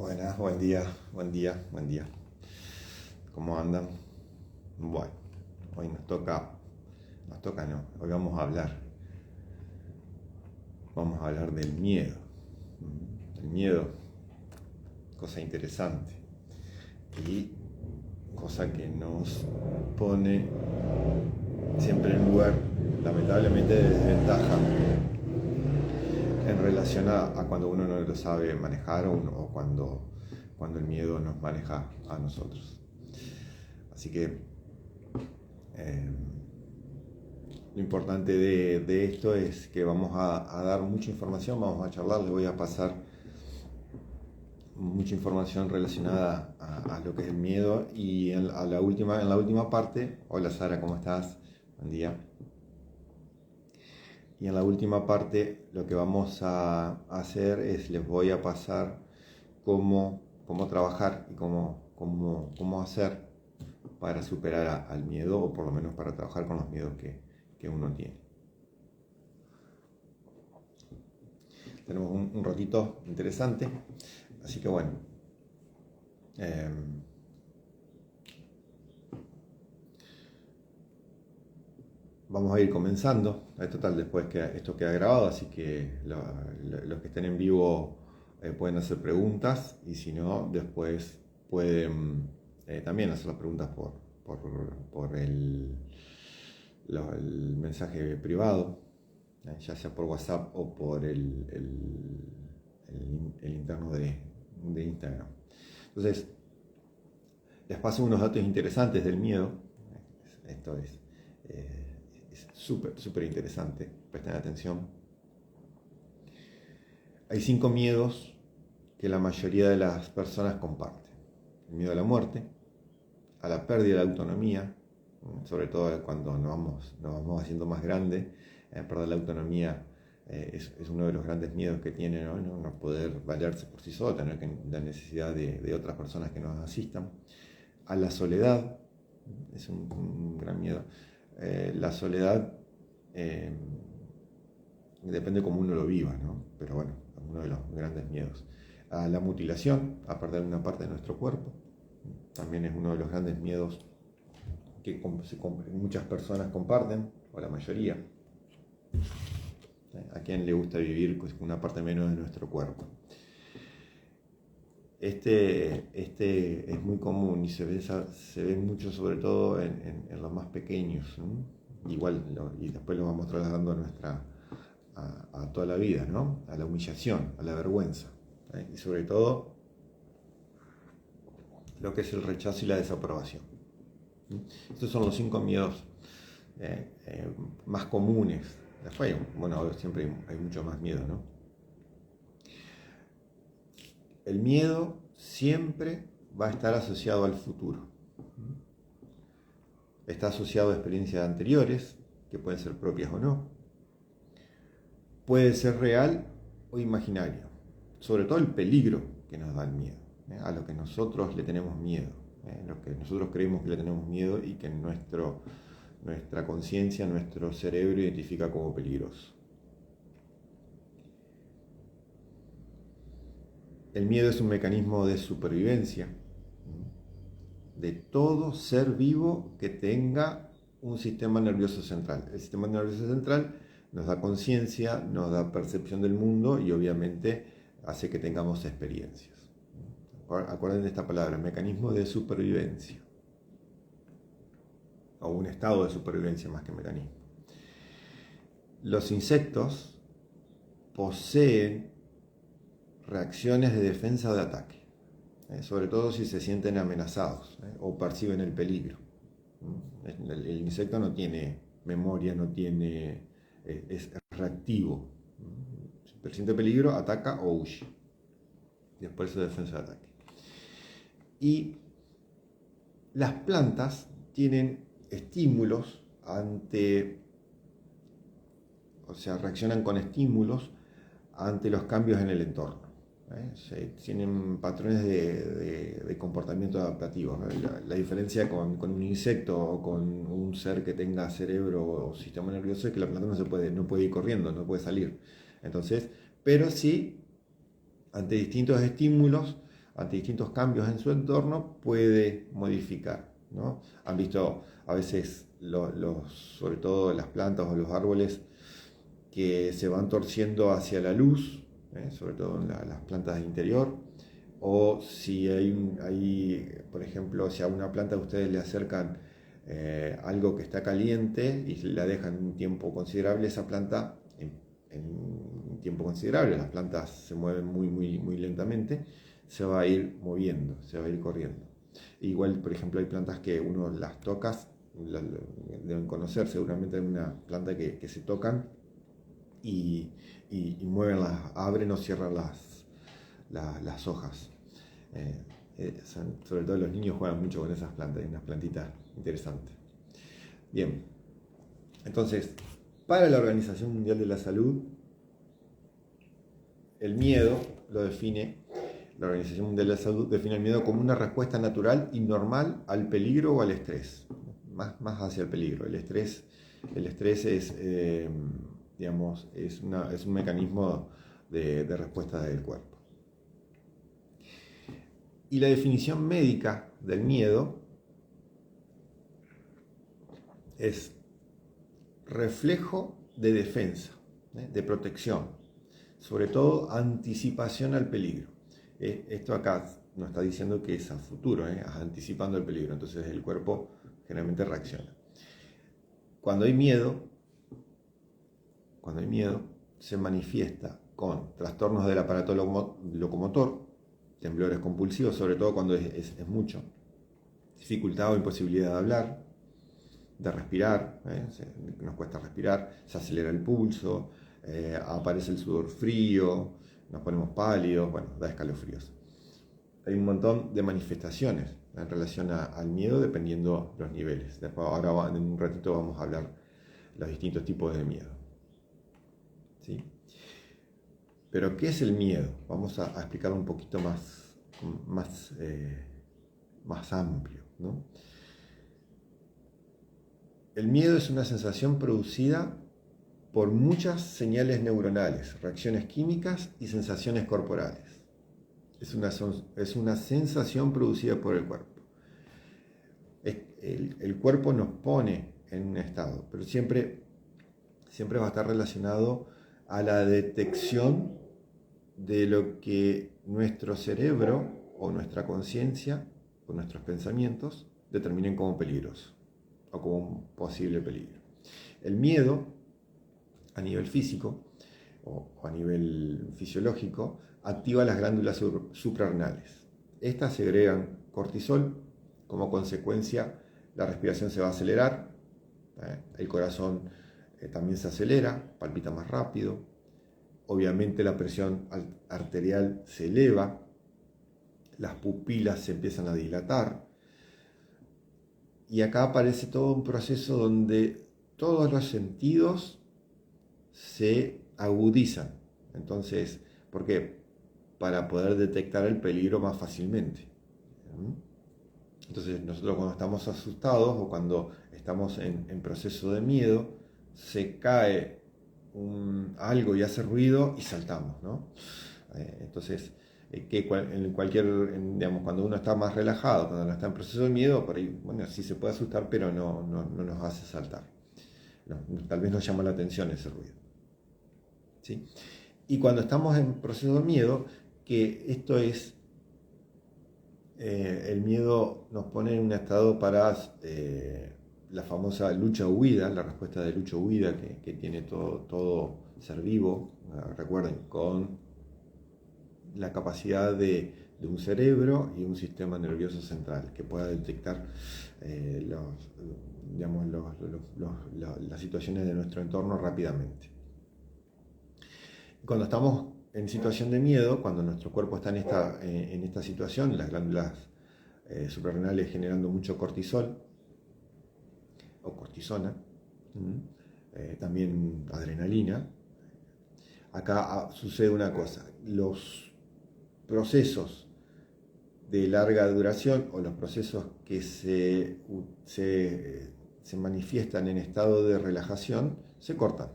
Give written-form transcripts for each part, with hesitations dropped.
Buenas, buen día. ¿Cómo andan? Bueno, hoy no, hoy vamos a hablar del miedo. El miedo, cosa interesante y cosa que nos pone siempre en un lugar, lamentablemente, de desventaja en relación a cuando uno no lo sabe manejar o cuando el miedo nos maneja a nosotros. Así que eh, lo importante de esto es que vamos a dar mucha información, vamos a charlar, les voy a pasar mucha información relacionada a lo que es el miedo y en la última parte, hola Sara, ¿cómo estás? Buen día. Y en la última parte lo que vamos a hacer es les voy a pasar cómo trabajar y cómo hacer para superar al miedo o por lo menos para trabajar con los miedos que uno tiene. Tenemos un ratito interesante, así que bueno. Vamos a ir comenzando. Total, después que esto queda grabado, así que los que estén en vivo pueden hacer preguntas y si no, después pueden también hacer las preguntas por el mensaje privado, ya sea por WhatsApp o por el interno de Instagram. Entonces, les paso unos datos interesantes del miedo. Esto es súper interesante, presten atención. Hay 5 miedos que la mayoría de las personas comparten. El miedo a la muerte, a la pérdida de la autonomía, sobre todo cuando nos vamos haciendo más grandes, perder la autonomía es uno de los grandes miedos que tiene, ¿no? No poder valerse por sí solo, tener la necesidad de otras personas que nos asistan. A la soledad, es un gran miedo. La soledad depende cómo uno lo viva, ¿no? Pero bueno, es uno de los grandes miedos. A la mutilación, a perder una parte de nuestro cuerpo, también es uno de los grandes miedos que muchas personas comparten, o la mayoría. ¿A quién le gusta vivir con una parte menos de nuestro cuerpo? Este es muy común y se ve mucho, sobre todo en los más pequeños, ¿no? Igual, y después lo vamos trasladando a toda la vida, ¿no? A la humillación, a la vergüenza, y sobre todo lo que es el rechazo y la desaprobación. Estos son los 5 miedos más comunes. Después, bueno, siempre hay mucho más miedo, ¿no? El miedo siempre va a estar asociado al futuro. Está asociado a experiencias anteriores, que pueden ser propias o no. Puede ser real o imaginario. Sobre todo el peligro que nos da el miedo, a lo que nosotros le tenemos miedo, lo que nosotros creemos que le tenemos miedo y que nuestra conciencia, nuestro cerebro identifica como peligroso. El miedo es un mecanismo de supervivencia de todo ser vivo que tenga un sistema nervioso central. El sistema nervioso central nos da conciencia, nos da percepción del mundo y obviamente hace que tengamos experiencias. Acuérdense de esta palabra, mecanismo de supervivencia, o un estado de supervivencia más que mecanismo. Los insectos poseen reacciones de defensa o de ataque, sobre todo si se sienten amenazados o perciben el peligro. El insecto no tiene memoria, es reactivo. Si percibe peligro, ataca o huye. Después su defensa de ataque. Y las plantas tienen estímulos reaccionan con estímulos ante los cambios en el entorno. Tienen patrones de comportamiento adaptativo. La diferencia con un insecto o con un ser que tenga cerebro o sistema nervioso es que la planta no puede ir corriendo, no puede salir. Entonces, pero sí, ante distintos estímulos, ante distintos cambios en su entorno, puede modificar, ¿no? Han visto a veces, sobre todo las plantas o los árboles, que se van torciendo hacia la luz, sobre todo en las plantas de interior, o si por ejemplo, si a una planta ustedes le acercan algo que está caliente y la dejan un tiempo considerable, esa planta, en un tiempo considerable, las plantas se mueven muy, muy, muy lentamente, se va a ir moviendo, se va a ir corriendo. Igual, por ejemplo, hay plantas que uno las tocas, deben conocer, seguramente hay una planta que se tocan y mueven abren o cierran las hojas. Sobre todo los niños juegan mucho con esas plantas, hay unas plantitas interesantes. Bien, entonces, para la Organización Mundial de la Salud, el miedo la Organización Mundial de la Salud define el miedo como una respuesta natural y normal al peligro o al estrés, más hacia el peligro. El estrés es, digamos, es un mecanismo de respuesta del cuerpo. Y la definición médica del miedo es reflejo de defensa, de protección, sobre todo anticipación al peligro. Esto acá nos está diciendo que es a futuro, anticipando el peligro, entonces el cuerpo generalmente reacciona. Cuando hay miedo se manifiesta con trastornos del aparato locomotor, temblores compulsivos, sobre todo cuando es mucho, dificultad o imposibilidad de hablar, de respirar, nos cuesta respirar, se acelera el pulso, aparece el sudor frío, nos ponemos pálidos, da escalofríos. Hay un montón de manifestaciones en relación al miedo dependiendo los niveles. Ahora en un ratito vamos a hablar de los distintos tipos de miedo. ¿Sí? Pero ¿qué es el miedo? Vamos a explicarlo un poquito más amplio, ¿no? El miedo es una sensación producida por muchas señales neuronales, reacciones químicas y sensaciones corporales. Es una sensación producida por el cuerpo. El cuerpo nos pone en un estado, pero siempre va a estar relacionado a la detección de lo que nuestro cerebro o nuestra conciencia o nuestros pensamientos determinen como peligroso o como un posible peligro. El miedo, a nivel físico o a nivel fisiológico, activa las glándulas suprarrenales. Estas segregan cortisol, como consecuencia la respiración se va a acelerar, el corazón también se acelera, palpita más rápido, obviamente la presión arterial se eleva, las pupilas se empiezan a dilatar, y acá aparece todo un proceso donde todos los sentidos se agudizan. Entonces, ¿por qué? Para poder detectar el peligro más fácilmente. Entonces, nosotros cuando estamos asustados o cuando estamos en proceso de miedo, se cae algo y hace ruido y saltamos, ¿no? Entonces, cuando uno está más relajado, cuando uno está en proceso de miedo, por ahí, sí se puede asustar, pero no nos hace saltar. Tal vez nos llama la atención ese ruido. ¿Sí? Y cuando estamos en proceso de miedo, que esto es, el miedo nos pone en un estado para la famosa lucha-huida, la respuesta de lucha-huida que tiene todo ser vivo, recuerden, con la capacidad de un cerebro y un sistema nervioso central que pueda detectar las situaciones de nuestro entorno rápidamente. Cuando estamos en situación de miedo, cuando nuestro cuerpo está en esta situación, las glándulas suprarrenales generando mucho cortisol o cortisona, también adrenalina, acá sucede una cosa: los procesos de larga duración o los procesos que se manifiestan en estado de relajación se cortan.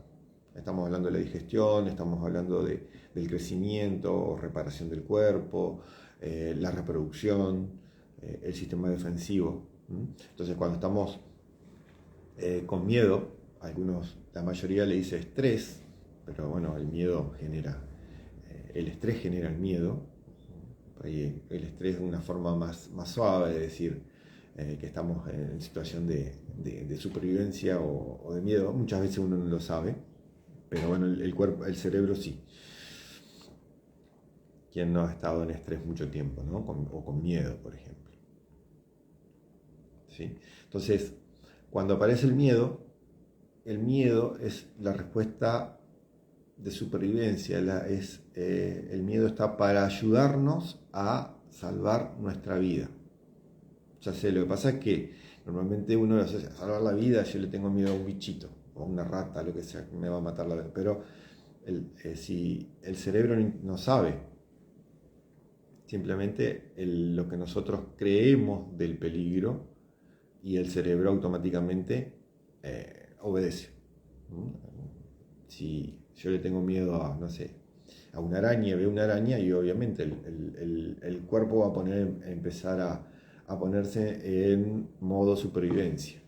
Estamos hablando de la digestión, estamos hablando del crecimiento o reparación del cuerpo, la reproducción, el sistema defensivo. Entonces, cuando estamos con miedo, la mayoría le dice estrés, pero bueno, el miedo genera, el estrés genera el miedo. El estrés es una forma más suave de decir que estamos en situación de supervivencia o de miedo. Muchas veces uno no lo sabe, pero bueno, el cuerpo, el cerebro sí. ¿Quién no ha estado en estrés mucho tiempo, ¿no? O con miedo, por ejemplo? ¿Sí? Entonces, cuando aparece el miedo es la respuesta de supervivencia. El miedo está para ayudarnos a salvar nuestra vida. Ya sé, lo que pasa es que normalmente uno lo asocia a salvar la vida, yo le tengo miedo a un bichito, o a una rata, lo que sea, que me va a matar la vida. Pero si el cerebro no sabe, simplemente lo que nosotros creemos del peligro, y el cerebro automáticamente obedece. Si yo le tengo miedo a, no sé, a una araña, veo una araña y obviamente el cuerpo va a empezar a ponerse en modo supervivencia.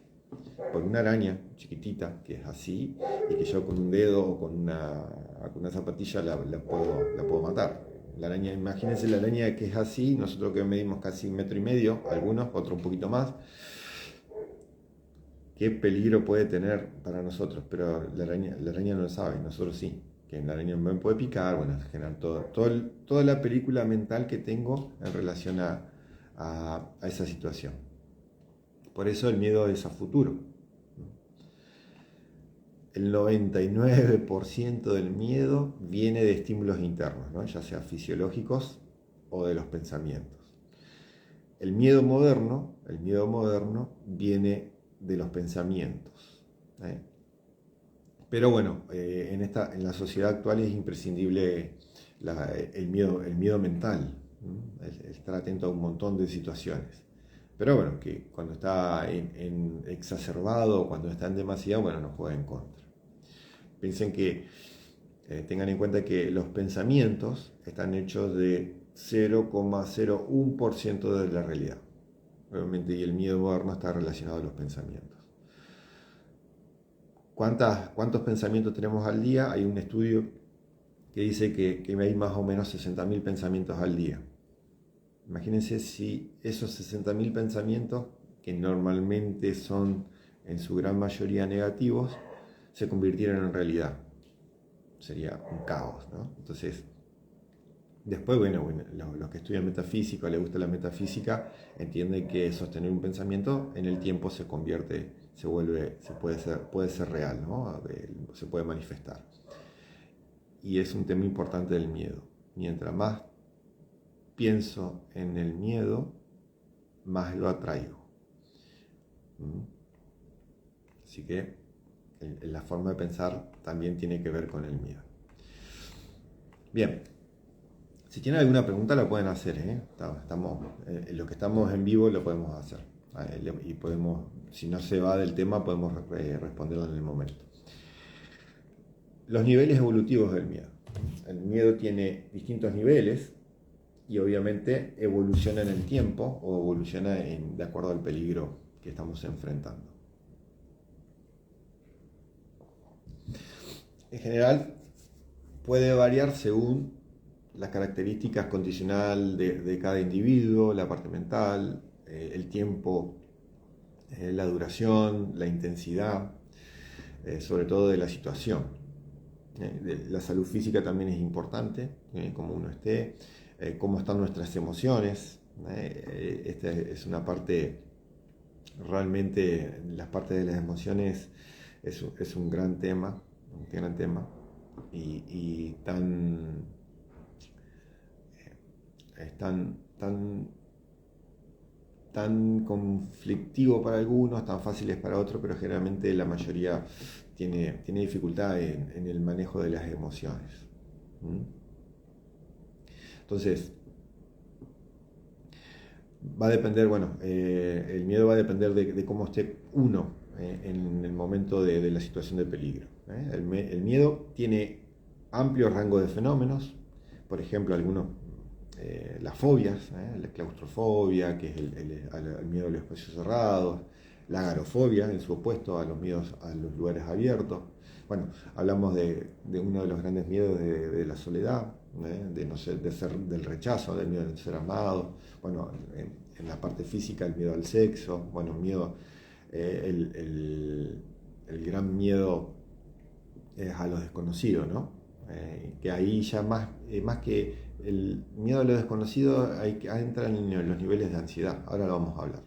Por una araña chiquitita que es así y que yo con un dedo o con una zapatilla la puedo matar. La araña, imagínense la araña que es así, nosotros que medimos casi 1,5 metros, algunos, otros un poquito más. Qué peligro puede tener para nosotros, pero la araña no lo sabe, nosotros sí. Que la araña me puede picar, bueno, generar toda la película mental que tengo en relación a esa situación. Por eso el miedo es a futuro. El 99% del miedo viene de estímulos internos, ¿no? Ya sea fisiológicos o de los pensamientos. El miedo moderno viene de los pensamientos. Pero bueno, en la sociedad actual es imprescindible el miedo mental, estar atento a un montón de situaciones. Pero bueno, que cuando está en exacerbado, cuando está en demasiado, bueno, nos juega en contra. Piensen que, tengan en cuenta que los pensamientos están hechos de 0,01% de la realidad. Obviamente, y el miedo moderno está relacionado a los pensamientos. ¿Cuántos pensamientos tenemos al día? Hay un estudio que dice que hay más o menos 60.000 pensamientos al día. Imagínense si esos 60.000 pensamientos, que normalmente son en su gran mayoría negativos, se convirtieran en realidad. Sería un caos, ¿no? Entonces, después, bueno, los que estudian metafísica o les gusta la metafísica, entienden que sostener un pensamiento en el tiempo se convierte, puede ser real, ¿no? Se puede manifestar. Y es un tema importante del miedo. Mientras más pienso en el miedo, más lo atraigo. Así que la forma de pensar también tiene que ver con el miedo. Bien, si tienen alguna pregunta la pueden hacer, lo que estamos en vivo lo podemos hacer. Y si no se va del tema, podemos responderlo en el momento. Los niveles evolutivos del miedo. El miedo tiene distintos niveles y obviamente evoluciona en el tiempo o evoluciona de acuerdo al peligro que estamos enfrentando. En general, puede variar según las características condicional de cada individuo, la parte mental, el tiempo, la duración, la intensidad, sobre todo de la situación. La salud física también es importante, cómo uno esté, cómo están nuestras emociones. Esta es una parte, realmente las partes de las emociones es un gran tema, y es tan conflictivo para algunos, tan fáciles para otros, pero generalmente la mayoría tiene dificultad en el manejo de las emociones. Entonces, va a depender, el miedo va a depender de cómo esté uno en el momento de la situación de peligro. El miedo tiene amplio rango de fenómenos. Por ejemplo, algunos las fobias, la claustrofobia, que es el miedo a los espacios cerrados, la agarofobia, en su opuesto a los miedos a los lugares abiertos. Bueno, hablamos de uno de los grandes miedos de la soledad, de no ser, del rechazo, del miedo de ser amado. Bueno, en la parte física, el miedo al sexo, bueno, miedo, el gran miedo es a lo desconocido, ¿no? Que ahí ya más que el miedo a lo desconocido, entran en los niveles de ansiedad. Ahora lo vamos a hablar.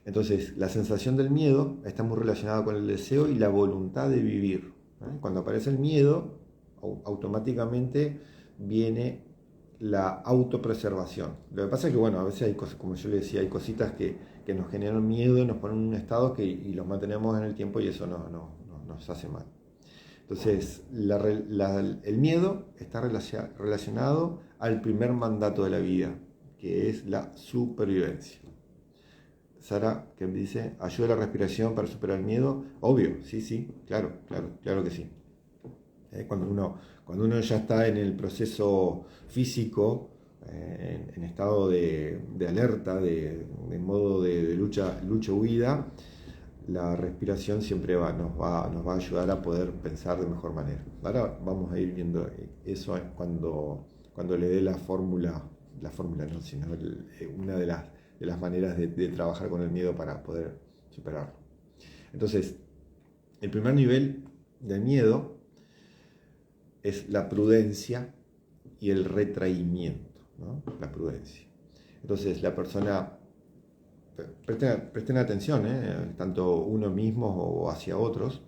Entonces, la sensación del miedo está muy relacionada con el deseo y la voluntad de vivir. Cuando aparece el miedo, automáticamente viene la autopreservación. Lo que pasa es que, bueno, a veces hay cosas, como yo le decía, hay cositas que nos generan miedo, nos ponen en un estado y los mantenemos en el tiempo y eso nos hace mal. Entonces, el miedo está relacionado al primer mandato de la vida, que es la supervivencia. Sara, que me dice, ¿ayuda la respiración para superar el miedo? Obvio, sí, claro que sí. Cuando uno ya está en el proceso físico, en estado de alerta, de modo de lucha-huida, la respiración siempre nos va a ayudar a poder pensar de mejor manera. Ahora vamos a ir viendo eso cuando le dé la fórmula no, sino una de las maneras de trabajar con el miedo para poder superarlo. Entonces, el primer nivel de miedo es la prudencia y el retraimiento, ¿no? La prudencia. Entonces, la persona, presten atención, tanto uno mismo o hacia otros,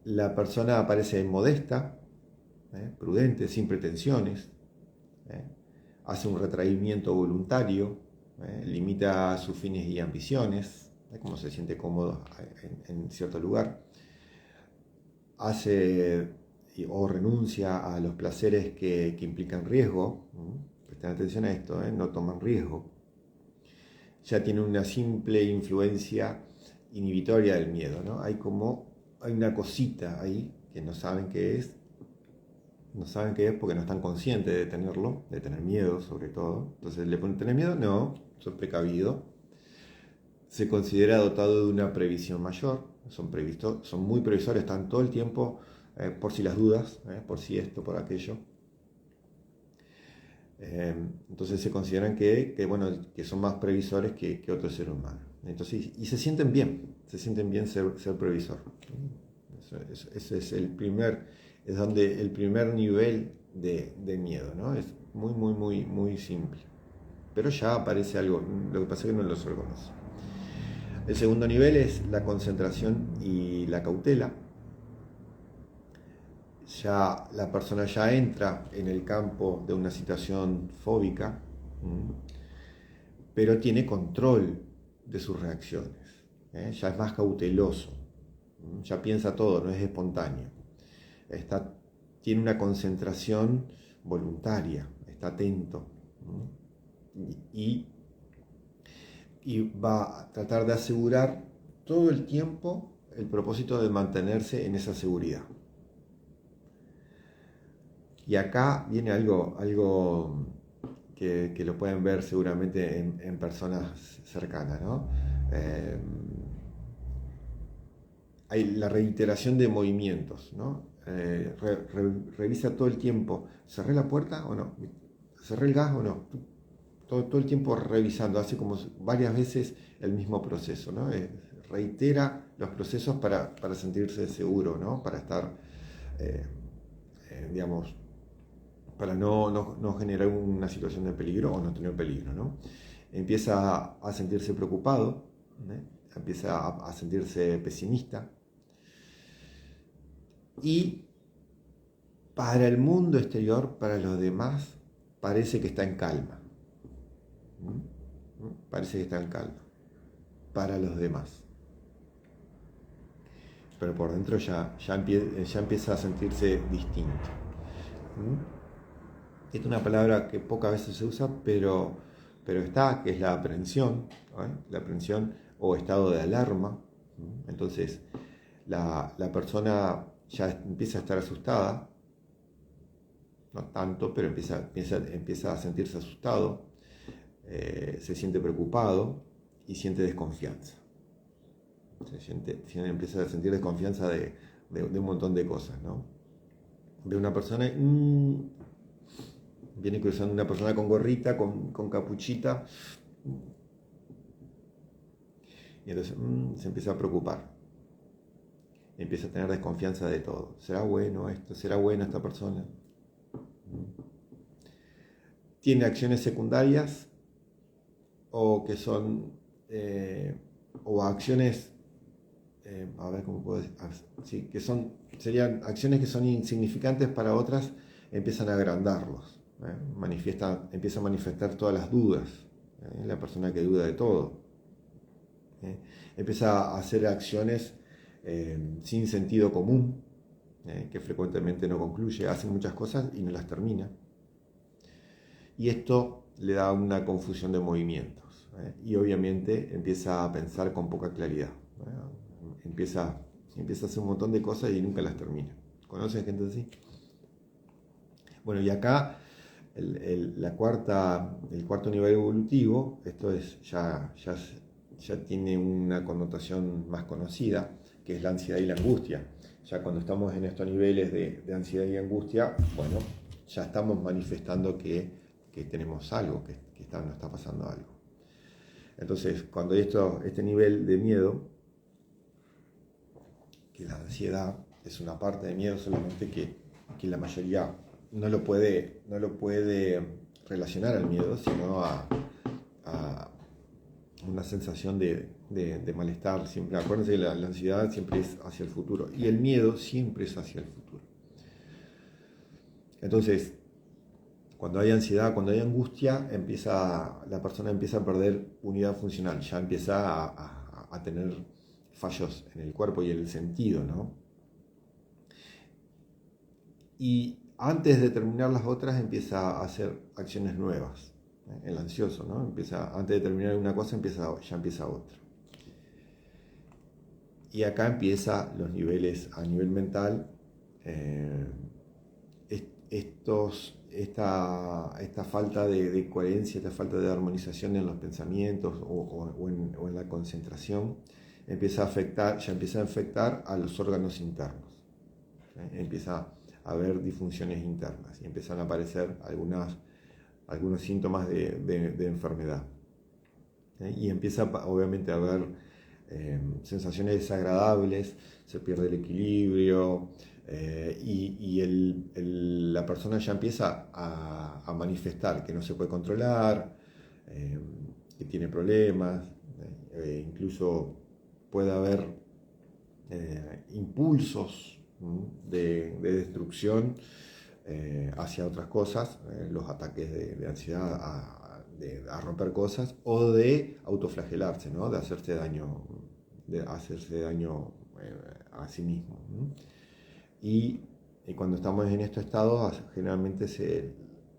la persona aparece modesta, prudente, sin pretensiones, hace un retraimiento voluntario, limita sus fines y ambiciones, como se siente cómodo en cierto lugar, hace o renuncia a los placeres que implican riesgo. Presten atención a esto, no toman riesgo. Ya tiene una simple influencia inhibitoria del miedo, ¿no? Hay una cosita ahí que no saben qué es. No saben qué es porque no están conscientes de tenerlo, de tener miedo sobre todo. Entonces, ¿le ponen tener miedo? No, soy precavido. Se considera dotado de una previsión mayor. Son muy previsores, están todo el tiempo por si las dudas, por si esto, por aquello. Entonces se consideran que son más previsores que otros seres humanos. Entonces, y se sienten bien ser previsor. Ese es es donde el primer nivel de miedo, ¿no? Es muy simple. Pero ya aparece algo, lo que pasa es que no lo reconoce. El segundo nivel es la concentración y la cautela. Ya la persona ya entra en el campo de una situación fóbica, pero tiene control de sus reacciones, ya es más cauteloso, ya piensa todo, no es espontáneo, tiene una concentración voluntaria, está atento, y va a tratar de asegurar todo el tiempo el propósito de mantenerse en esa seguridad. Y acá viene algo que lo pueden ver seguramente en personas cercanas, ¿no? Hay la reiteración de movimientos, ¿no? Revisa todo el tiempo, ¿cerré la puerta o no? ¿Cerré el gas o no? Todo el tiempo revisando, hace como varias veces el mismo proceso, ¿no? Reitera los procesos para sentirse seguro, ¿no? Para estar, para no generar una situación de peligro o no tener peligro, ¿no? Empieza a sentirse preocupado, empieza a sentirse pesimista, y para el mundo exterior, para los demás, parece que está en calma. Parece que está en calma para los demás, pero por dentro ya empieza a sentirse distinto. Esta es una palabra que pocas veces se usa, pero está, que es la aprensión, la aprensión o estado de alarma. Entonces la persona ya empieza a estar asustada, no tanto, pero empieza a sentirse asustado, se siente preocupado y siente desconfianza. Empieza a sentir desconfianza de un montón de cosas, ¿no? Ve una persona, viene cruzando una persona con gorrita, con capuchita, y entonces se empieza a preocupar, empieza a tener desconfianza de todo. ¿Será bueno esto? ¿Será buena esta persona? Tiene acciones secundarias o que son o acciones a ver cómo puedo decir, sí, serían acciones que son insignificantes para otras, empiezan a agrandarlos, empieza a manifestar todas las dudas, la persona que duda de todo, empieza a hacer acciones sin sentido común, que frecuentemente no concluye, hace muchas cosas y no las termina, y esto le da una confusión de movimientos, y obviamente empieza a pensar con poca claridad. Empieza a hacer un montón de cosas y nunca las termina. ¿Conocen gente así? Bueno, y acá el cuarto nivel evolutivo, esto ya tiene una connotación más conocida, que es la ansiedad y la angustia. Ya cuando estamos en estos niveles de ansiedad y angustia, bueno, ya estamos manifestando que tenemos algo, que nos está pasando algo. Entonces, cuando hay este nivel de miedo, que la ansiedad es una parte de miedo solamente que la mayoría no lo puede relacionar al miedo, sino a una sensación de malestar. Siempre, acuérdense que la ansiedad siempre es hacia el futuro y el miedo siempre es hacia el futuro. Entonces, cuando hay ansiedad, cuando hay angustia, la persona empieza a perder unidad funcional, ya empieza a tener fallos en el cuerpo y en el sentido, ¿no? Y antes de terminar las otras empieza a hacer acciones nuevas, el ansioso, ¿no? Antes de terminar una cosa ya empieza otra. Y acá empieza los niveles a nivel mental, esta falta de coherencia, esta falta de armonización en los pensamientos o en la concentración, empieza a afectar a los órganos internos. Empieza a haber disfunciones internas y empiezan a aparecer algunos síntomas de enfermedad. Y empieza obviamente a haber sensaciones desagradables, se pierde el equilibrio, y la persona ya empieza a manifestar que no se puede controlar, que tiene problemas, incluso puede haber impulsos de destrucción hacia otras cosas, los ataques de ansiedad a romper cosas o de autoflagelarse, ¿no? de hacerse daño a sí mismo. Y cuando estamos en estos estados, generalmente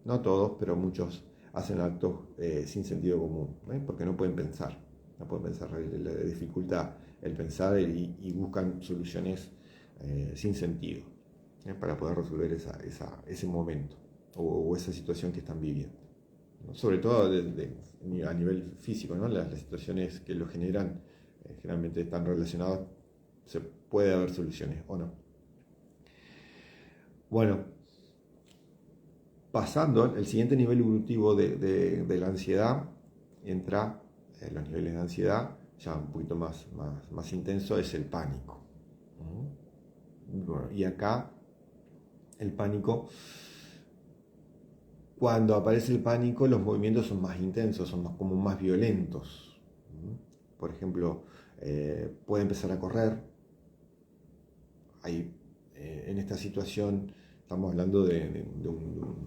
no todos, pero muchos hacen actos sin sentido común, porque no pueden pensar, les dificulta el pensar y buscan soluciones sin sentido para poder resolver ese momento o esa situación que están viviendo, ¿no? Sobre todo a nivel físico, ¿no? Las situaciones que lo generan generalmente están relacionadas, se puede haber soluciones o no. Bueno, pasando el siguiente nivel evolutivo de la ansiedad, entra los niveles de ansiedad ya un poquito más intenso, es el pánico. Bueno, y acá el pánico, cuando aparece el pánico, los movimientos son más intensos, son como más violentos. Por ejemplo, puede empezar a correr. En esta situación estamos hablando de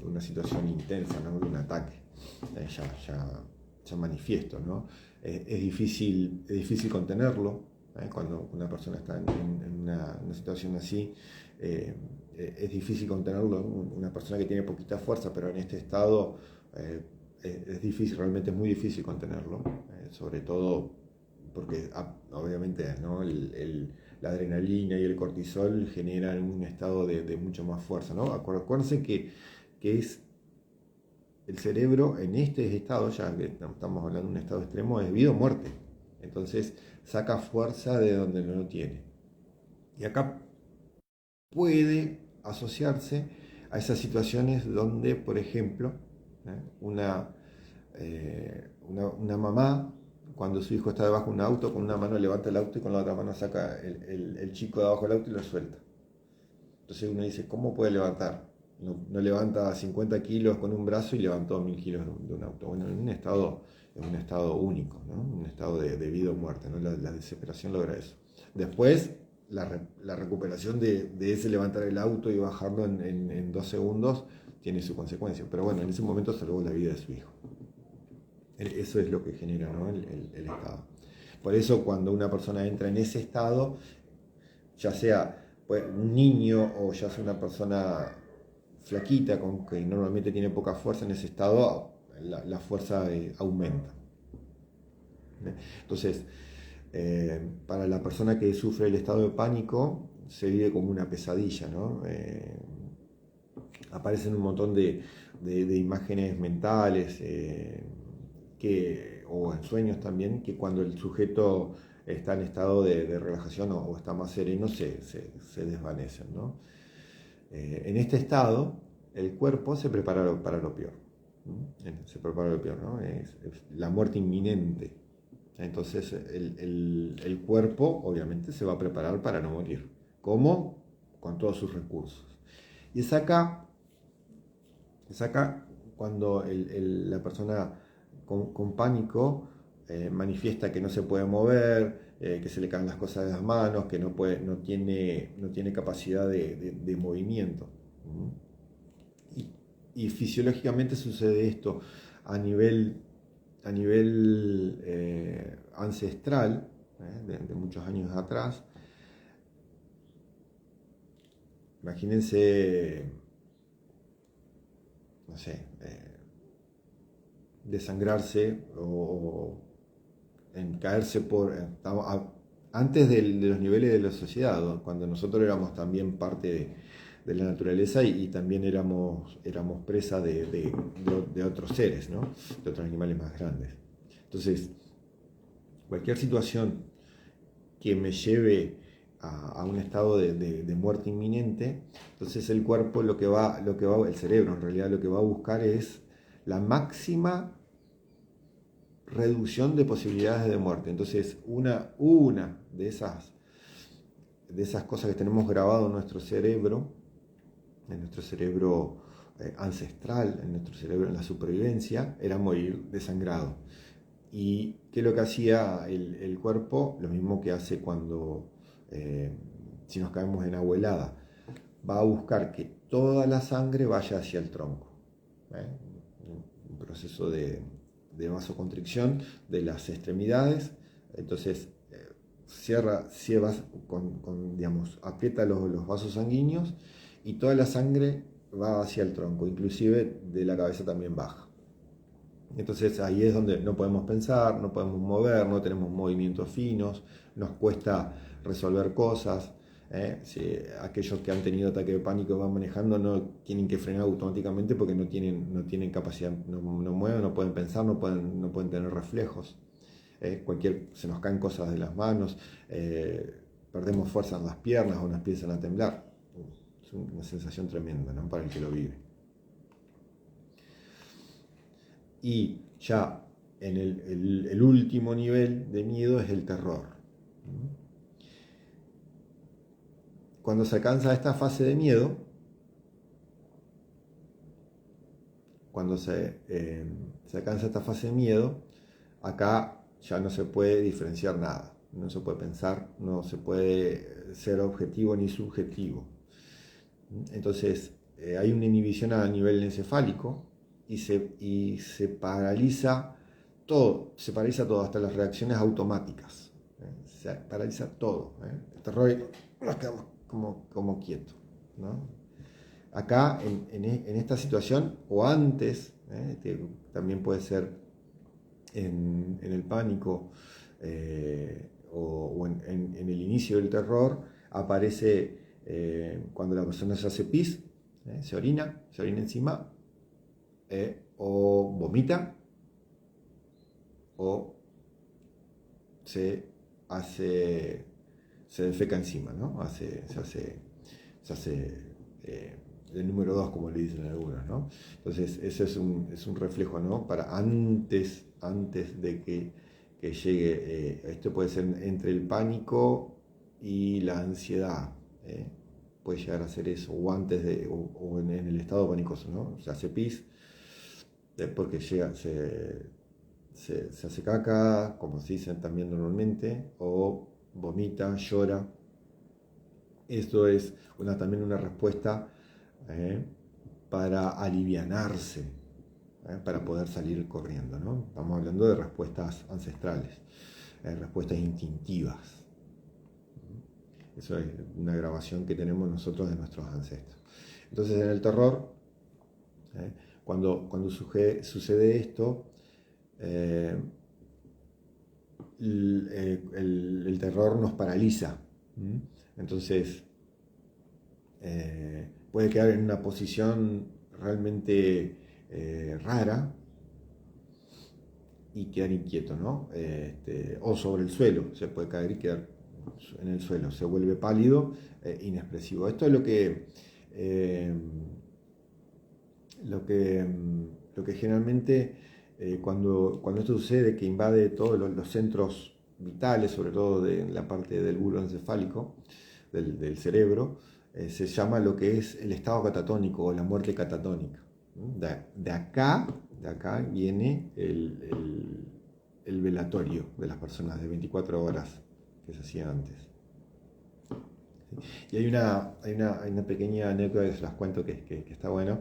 una situación intensa, ¿no? De un ataque, ya manifiesto, ¿no? Es difícil contenerlo, cuando una persona está en una situación así, es difícil contenerlo, una persona que tiene poquita fuerza, pero en este estado es difícil, realmente es muy difícil contenerlo, sobre todo porque obviamente, ¿no? La adrenalina y el cortisol generan un estado de mucho más fuerza, ¿no? Acuérdense que que es el cerebro en este estado, ya que estamos hablando de un estado extremo, es vida o muerte. Entonces saca fuerza de donde no lo tiene. Y acá puede asociarse a esas situaciones donde, por ejemplo, una mamá, cuando su hijo está debajo de un auto, con una mano levanta el auto y con la otra mano saca el chico de abajo del auto y lo suelta. Entonces uno dice, ¿cómo puede levantar? No levanta 50 kilos con un brazo y levantó 1000 kilos de un auto. Bueno, es un estado único, ¿no? Un estado de vida o muerte, ¿no? La desesperación logra eso. Después, la recuperación de ese levantar el auto y bajarlo en 2 segundos tiene su consecuencia. Pero bueno, en ese momento salvó la vida de su hijo. Eso es lo que genera, ¿no? el estado. Por eso cuando una persona entra en ese estado, ya sea pues, un niño o ya sea una persona flaquita, que normalmente tiene poca fuerza, en ese estado la fuerza aumenta. Entonces, para la persona que sufre el estado de pánico, se vive como una pesadilla, ¿no? Aparecen un montón de imágenes mentales o en sueños también, que cuando el sujeto está en estado de relajación o está más sereno, se desvanecen, ¿no? En este estado, el cuerpo se prepara para lo peor. Se prepara para lo peor, ¿no? Es la muerte inminente. Entonces, el cuerpo, obviamente, se va a preparar para no morir. ¿Cómo? Con todos sus recursos. Y es acá cuando la persona con pánico manifiesta que no se puede mover, que se le caen las cosas de las manos, que no tiene capacidad de movimiento. Y fisiológicamente sucede esto a nivel ancestral, de muchos años atrás. Imagínense, no sé, desangrarse o en caerse antes de los niveles de la sociedad, cuando nosotros éramos también parte de la naturaleza y también éramos presa de otros seres, ¿no? De otros animales más grandes. Entonces, cualquier situación que me lleve a un estado de muerte inminente, entonces el cuerpo el cerebro en realidad lo que va a buscar es la máxima reducción de posibilidades de muerte. Entonces, una de esas cosas que tenemos grabado en nuestro cerebro ancestral, en nuestro cerebro, en la supervivencia, era morir desangrado. ¿Y qué es lo que hacía el cuerpo? Lo mismo que hace cuando, si nos caemos en agua helada, va a buscar que toda la sangre vaya hacia el tronco. Un proceso de vasoconstricción de las extremidades. Entonces cierra digamos, aprieta los vasos sanguíneos y toda la sangre va hacia el tronco, inclusive de la cabeza también baja. Entonces ahí es donde no podemos pensar, no podemos mover, no tenemos movimientos finos, nos cuesta resolver cosas. Si aquellos que han tenido ataque de pánico van manejando, no tienen que frenar automáticamente porque no tienen capacidad, no mueven, no pueden pensar, no pueden tener reflejos. Se nos caen cosas de las manos, perdemos fuerza en las piernas o nos empiezan a temblar. Es una sensación tremenda, ¿no? Para el que lo vive. Y ya en el último nivel de miedo es el terror. Cuando se alcanza esta fase de miedo, acá ya no se puede diferenciar nada, no se puede pensar, no se puede ser objetivo ni subjetivo. Entonces hay una inhibición a nivel encefálico y se paraliza todo, hasta las reacciones automáticas. Se paraliza todo. El terror, nos quedamos como quietos, ¿no? Acá, en esta situación, o antes, también puede ser en el pánico o en el inicio del terror, aparece cuando la persona se hace pis, Se orina encima, o vomita, o se defeca encima, ¿no? Se hace el número 2, como le dicen algunos, ¿no? Entonces, ese es un reflejo, ¿no? Para antes de que llegue, esto puede ser entre el pánico y la ansiedad, puede llegar a ser eso, o antes o en el estado panicoso, ¿no? Se hace pis, porque se hace caca, como se dice también normalmente, o vomita, llora. Esto es también una respuesta para alivianarse, para poder salir corriendo, ¿no? Estamos hablando de respuestas ancestrales, respuestas instintivas. Eso es una grabación que tenemos nosotros de nuestros ancestros. Entonces, en el terror, cuando sucede esto, el terror nos paraliza. Entonces, puede quedar en una posición realmente rara y quedar inquieto, ¿no? O sobre el suelo, se puede caer y quedar en el suelo, se vuelve pálido, inexpresivo. Esto es lo que generalmente cuando esto sucede, que invade todos los centros vitales, sobre todo de la parte del bulbo encefálico, del cerebro, se llama lo que es el estado catatónico o la muerte catatónica. De acá viene el velatorio de las personas de 24 horas que se hacía antes. Y hay una pequeña anécdota que se las cuento que está bueno.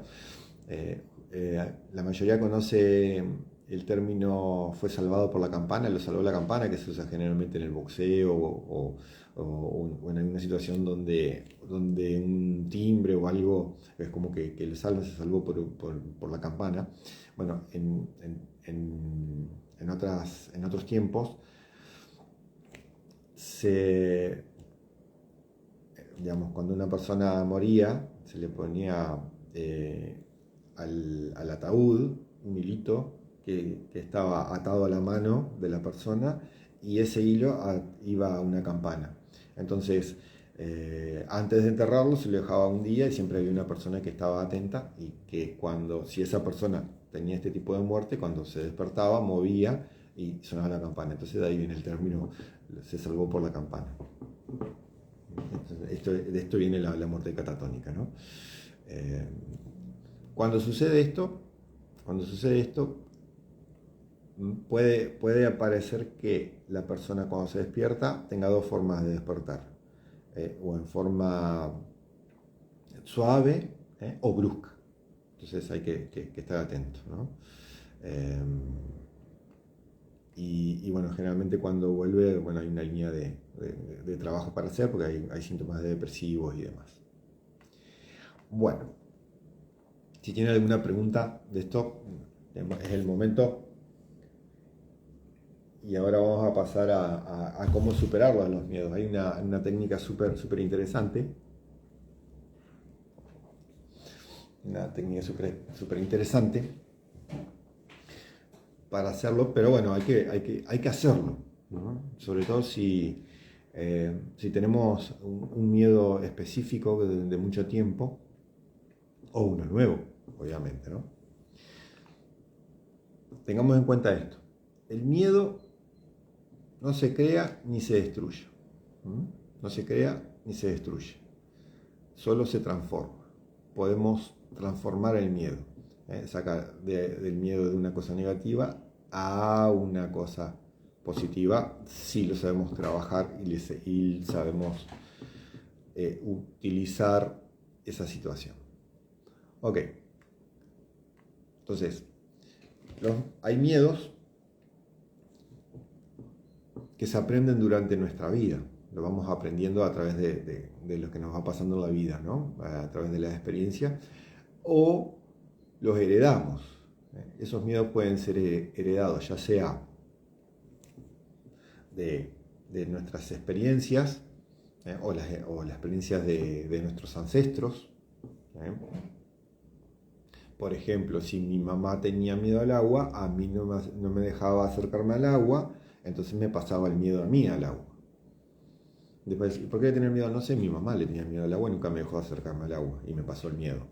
La mayoría conoce el término "fue salvado por la campana", lo salvó la campana, que se usa generalmente en el boxeo o en alguna situación donde un timbre o algo es como que el se salvó por la campana. Bueno, en otros tiempos cuando una persona moría, se le ponía al ataúd un hilito que estaba atado a la mano de la persona, y ese hilo iba a una campana. Entonces, antes de enterrarlo se lo dejaba un día, y siempre había una persona que estaba atenta, y que si esa persona tenía este tipo de muerte, cuando se despertaba movía y sonaba la campana. Entonces, de ahí viene el término "se salvó por la campana". Entonces, de esto viene la muerte catatónica, ¿no? Cuando sucede esto, puede aparecer que la persona, cuando se despierta, tenga dos formas de despertar, o en forma suave, o brusca. Entonces hay que estar atento, ¿no? Y bueno, generalmente cuando vuelve, hay una línea de trabajo para hacer, porque hay síntomas depresivos y demás. Bueno, si tienen alguna pregunta de esto, es el momento. Y ahora vamos a pasar a cómo superarlos, los miedos. Hay una técnica súper interesante. Una técnica súper interesante para hacerlo, pero bueno, hay que hacerlo, ¿no? Sobre todo si tenemos un miedo específico de mucho tiempo, o uno nuevo, obviamente, ¿no? Tengamos en cuenta esto: el miedo no se crea ni se destruye. No se crea ni se destruye. Solo se transforma. Podemos transformar el miedo. Sacar del miedo de una cosa negativa a una cosa positiva, si lo sabemos trabajar y sabemos utilizar esa situación. Ok. Entonces, hay miedos que se aprenden durante nuestra vida. Lo vamos aprendiendo a través de lo que nos va pasando en la vida, ¿no? A través de la experiencia, o los heredamos. Esos miedos pueden ser heredados, ya sea de nuestras experiencias, o las experiencias de nuestros ancestros, por ejemplo, si mi mamá tenía miedo al agua, a mí no me dejaba acercarme al agua, entonces me pasaba el miedo a mí al agua. Después, ¿por qué tener miedo? No sé, mi mamá le tenía miedo al agua y nunca me dejó acercarme al agua y me pasó el miedo.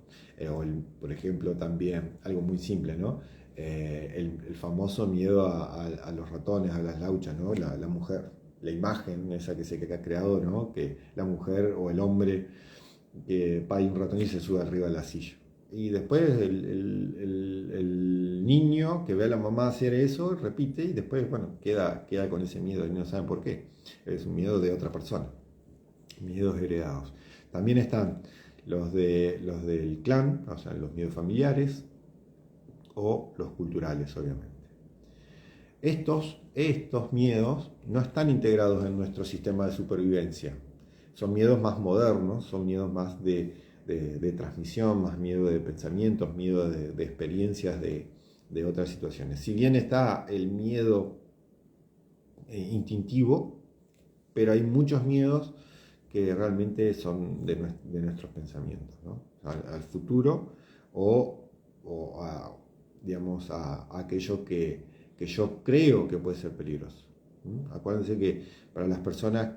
Por ejemplo, también, algo muy simple, ¿no? El famoso miedo a los ratones, a las lauchas, ¿no? La mujer, la imagen esa que se ha creado, ¿no? Que la mujer o el hombre que paga un ratón y se sube arriba de la silla. Y después el niño que ve a la mamá hacer eso, repite y después, bueno, queda con ese miedo y no saben por qué. Es un miedo de otra persona, miedos heredados. También están los del clan, o sea, los miedos familiares o los culturales, obviamente. Estos miedos no están integrados en nuestro sistema de supervivencia. Son miedos más modernos, son miedos más de transmisión, más miedo de pensamientos, miedo de experiencias de otras situaciones. Si bien está el miedo instintivo, pero hay muchos miedos que realmente son de nuestros pensamientos, ¿no? Al futuro digamos, a aquello que yo creo que puede ser peligroso. Acuérdense que para las personas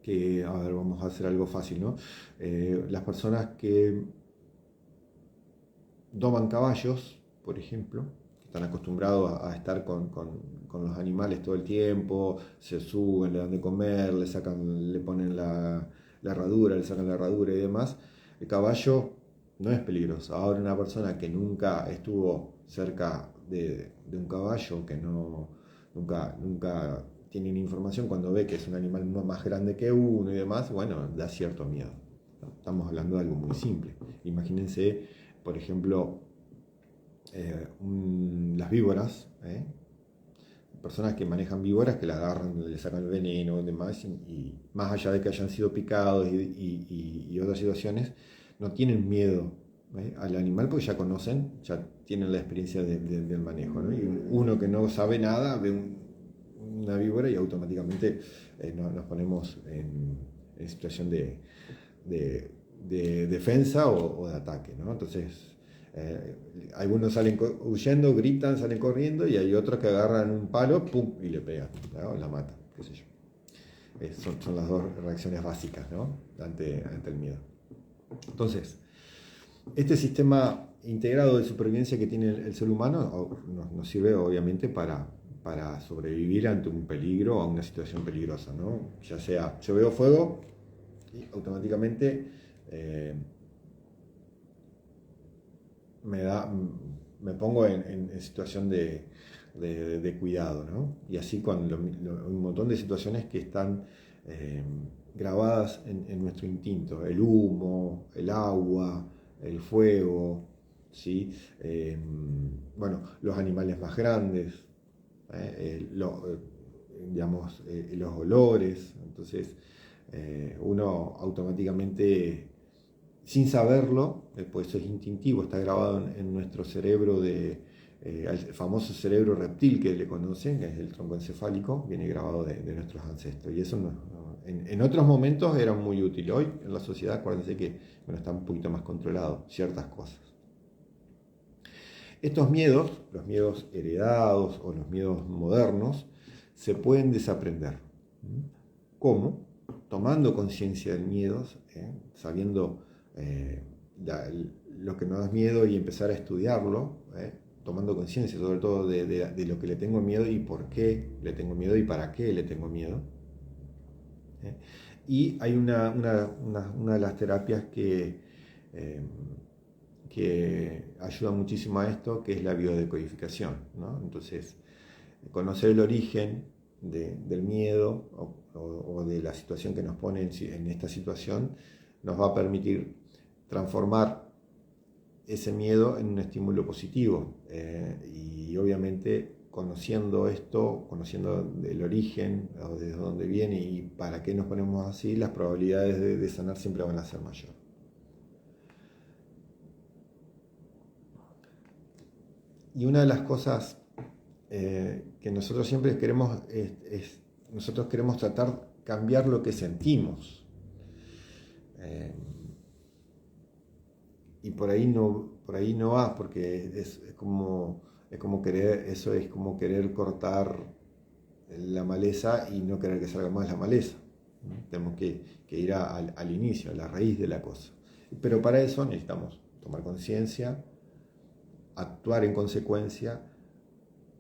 a ver, vamos a hacer algo fácil, ¿no? Las personas que doman caballos, por ejemplo, que están acostumbrados a estar con los animales todo el tiempo, se suben, le dan de comer, le ponen la herradura, le sacan la herradura y demás, el caballo no es peligroso. Ahora una persona que nunca estuvo cerca de un caballo, que nunca tienen información, cuando ve que es un animal más grande que uno y demás, bueno, da cierto miedo. Estamos hablando de algo muy simple. Imagínense, por ejemplo, las víboras, personas que manejan víboras que la agarran, le sacan el veneno y demás, y más allá de que hayan sido picados y otras situaciones, no tienen miedo al animal porque ya conocen, ya tienen la experiencia del manejo, ¿no? Y uno que no sabe nada ve una víbora y automáticamente nos ponemos en situación de defensa o de ataque, ¿no? Entonces, algunos salen huyendo, gritan, salen corriendo y hay otros que agarran un palo, pum, y le pegan, ¿no? La matan, qué sé yo. Son las dos reacciones básicas, ¿no? ante el miedo. Entonces, este sistema integrado de supervivencia que tiene el ser humano nos sirve obviamente para sobrevivir ante un peligro o a una situación peligrosa, ¿no? Ya sea, yo veo fuego y automáticamente me pongo en situación de cuidado, ¿no? Y así con un montón de situaciones que están grabadas en nuestro instinto, el humo, el agua, el fuego, ¿sí? Bueno, los animales más grandes, digamos, los olores. Entonces uno automáticamente, sin saberlo, pues eso es instintivo, está grabado en nuestro cerebro el famoso cerebro reptil que le conocen, que es el tronco encefálico, viene grabado de nuestros ancestros. Y eso en otros momentos era muy útil. Hoy en la sociedad, acuérdense que está un poquito más controlado ciertas cosas. Estos miedos, los miedos heredados o los miedos modernos, se pueden desaprender. ¿Cómo? Tomando conciencia del miedo, sabiendo lo que nos da miedo y empezar a estudiarlo, tomando conciencia sobre todo de lo que le tengo miedo y por qué le tengo miedo y para qué le tengo miedo. Y hay una de las terapias que ayuda muchísimo a esto, que es la biodecodificación, ¿no? Entonces, conocer el origen del miedo o de la situación que nos pone en esta situación nos va a permitir transformar ese miedo en un estímulo positivo, y obviamente conociendo esto, conociendo el origen o desde dónde viene y para qué nos ponemos así, las probabilidades de sanar siempre van a ser mayores. Y una de las cosas que nosotros siempre queremos nosotros queremos tratar de cambiar lo que sentimos. y por ahí no va, porque es como querer, eso es como querer cortar la maleza y no querer que salga más la maleza. Tenemos que ir al inicio, a la raíz de la cosa. Pero para eso necesitamos tomar conciencia, actuar en consecuencia,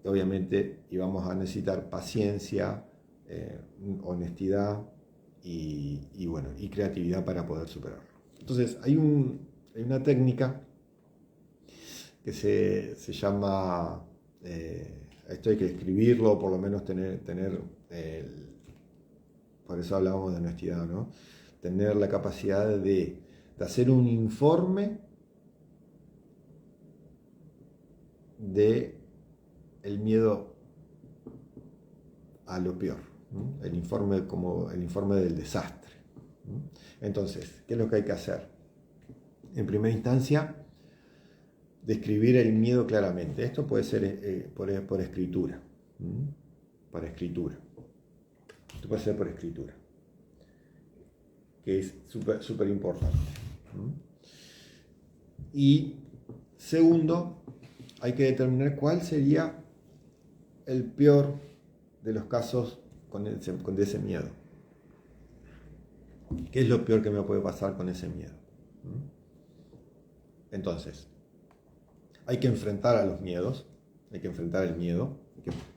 obviamente, y vamos a necesitar paciencia, honestidad y creatividad para poder superarlo. Entonces, hay una técnica que se llama, esto hay que escribirlo, o por lo menos tener por eso hablábamos de honestidad, ¿no? Tener la capacidad de hacer un informe de el miedo a lo peor, ¿no? El informe del desastre, ¿no? Entonces, ¿qué es lo que hay que hacer? En primera instancia, describir el miedo claramente. Esto puede ser por escritura, ¿no? Por escritura. Esto puede ser por escritura, que es súper importante, ¿no? Y segundo, hay que determinar cuál sería el peor de los casos de ese miedo. ¿Qué es lo peor que me puede pasar con ese miedo? Entonces, hay que enfrentar a los miedos, hay que enfrentar el miedo,